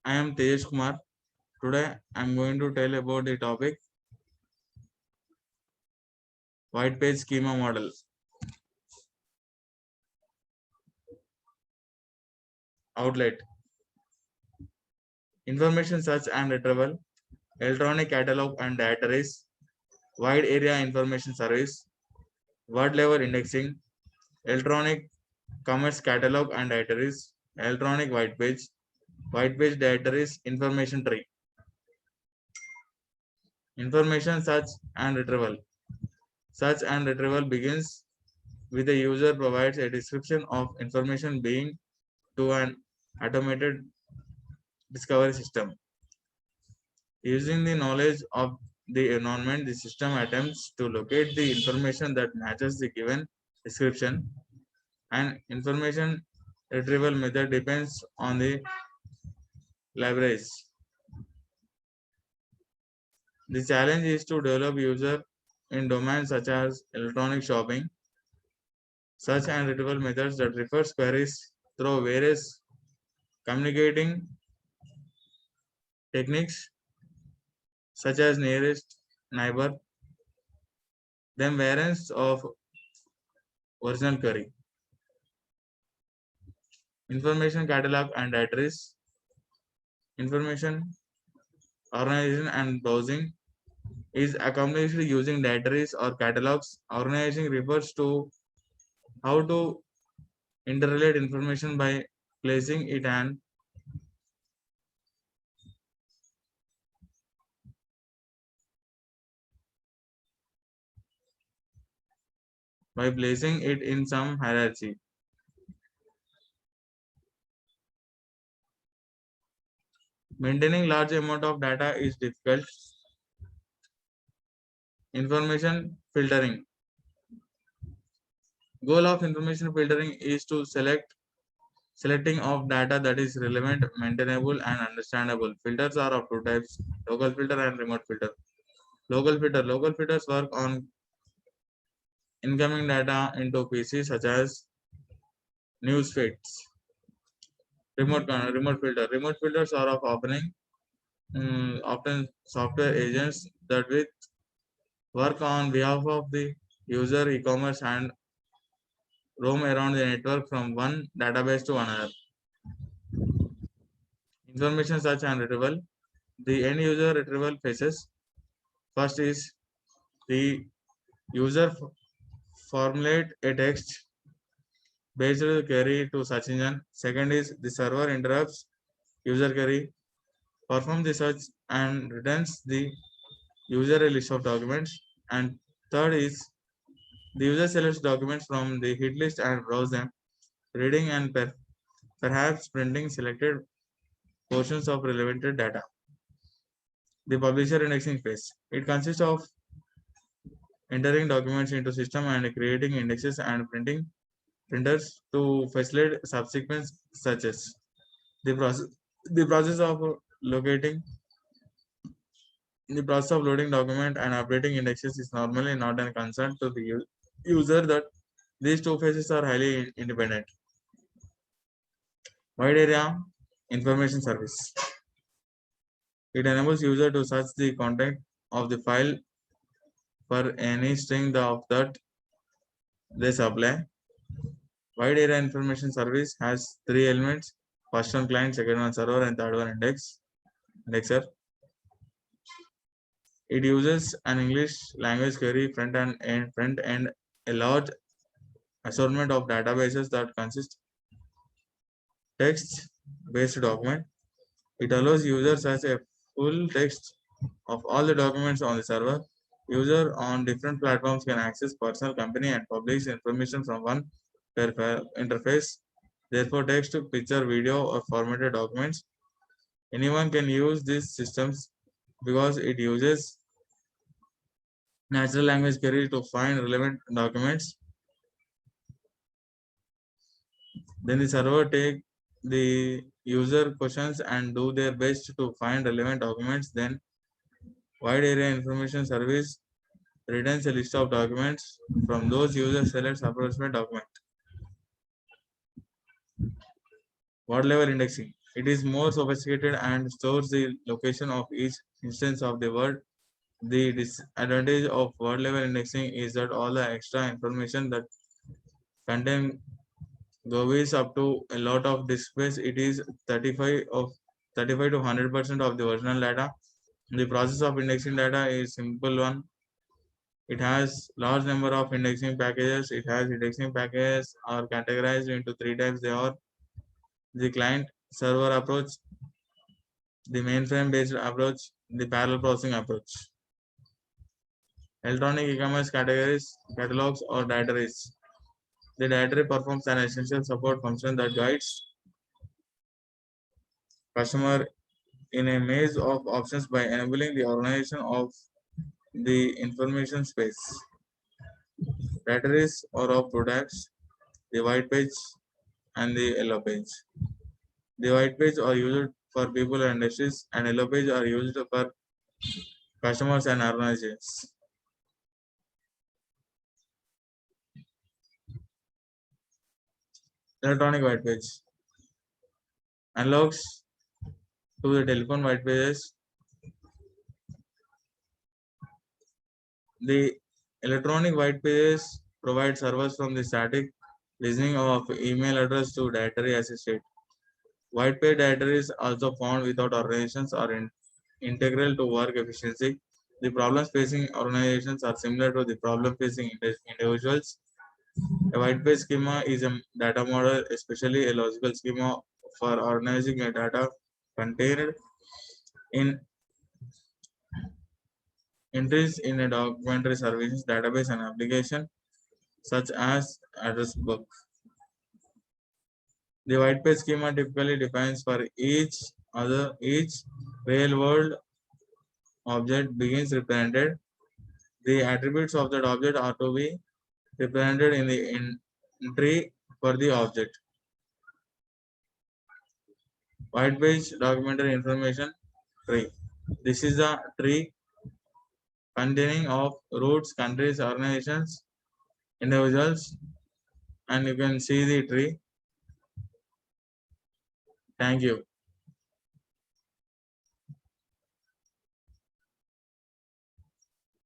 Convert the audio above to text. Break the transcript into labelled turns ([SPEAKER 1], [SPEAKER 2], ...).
[SPEAKER 1] I am Tejesh Kumar. Today I am going to tell about the topic white page schema model. Outlet: information search and retrieval, electronic catalog and databases, wide area information service, word level indexing, electronic commerce catalog and databases, electronic white page database information tree. Information search and retrieval. Search and retrieval begins with the user provides a description of information being to an automated discovery system. Using the knowledge of the environment, the system attempts to locate the information that matches the given description. And information retrieval method depends on the libraries. The challenge is to develop user in domains such as electronic shopping. Search and retrieval methods that refers queries through various communicating techniques such as nearest neighbor, then variants of original query. Information catalog and address. Information organization and browsing is accomplished using directories or catalogs. Organizing refers to how to interrelate information by placing it in some hierarchy. Maintaining large amount of data is difficult. Information filtering. Goal of information filtering is to selecting of data that is relevant, maintainable, and understandable. Filters are of two types: local filter and remote filter. Local filters work on incoming data into PCs such as news feeds. Remote filters are of often software agents that with work on behalf of the user, e-commerce, and roam around the network from one database to another. Information search and retrieval. The end user retrieval phases. First is the user formulate a text based query to search engine. Second is the server interrupts user query, perform the search and returns the user a list of documents. And third is the user selects documents from the hit list and browse them, reading and perhaps printing selected portions of relevant data. The publisher indexing phase. It consists of entering documents into system and creating indexes and printers to facilitate subsequent searches. The process of locating the process of loading document and updating indexes is normally not a concern to the user that these two phases are highly independent. Wide area information service. It enables user to search the content of the file for any string of that they supply. Wide area information service has three elements: first one client, second one server, and third one indexer. It uses an English language query front end, a large assortment of databases that consist text-based document. It allows users search a full text of all the documents on the server. User on different platforms can access personal, company, and public information from one interface. Therefore, text, picture, video, or formatted documents. Anyone can use these systems because it uses natural language query to find relevant documents. Then the server take the user questions and do their best to find relevant documents. Then wide area information service returns a list of documents. From those, user selects approximate document. Word level indexing. It is more sophisticated and stores the location of each instance of the word. The disadvantage of word level indexing is that all the extra information that contain goes up to a lot of disk space. It is 35 to 100% of the original data. The process of indexing data is simple one. It has large number of indexing packages. It has indexing packages are categorized into three types. They are the client server approach, the mainframe based approach, the parallel processing approach. Electronic e-commerce categories, catalogs or directories. The directory performs an essential support function that guides customer in a maze of options by enabling the organization of the information space. Directories are of products, the white page and the yellow page. The white page are used for people and industries, and yellow page are used for customers and organizations. Electronic white page analogs to the telephone white pages. The electronic white pages provide servers from the static listening of email address to directory assisted. White page directories also found without organizations are integral to work efficiency. The problems facing organizations are similar to the problem facing individuals. A white page schema is a data model, especially a logical schema for organizing a data contained in entries in a documentary services database and application such as address book. The white page schema typically defines for each real world object begins represented. The attributes of that object are to be represented in the entry for the object. White page documentary information tree. This is a tree containing of routes, countries, organizations, individuals, and you can see the tree. Thank you.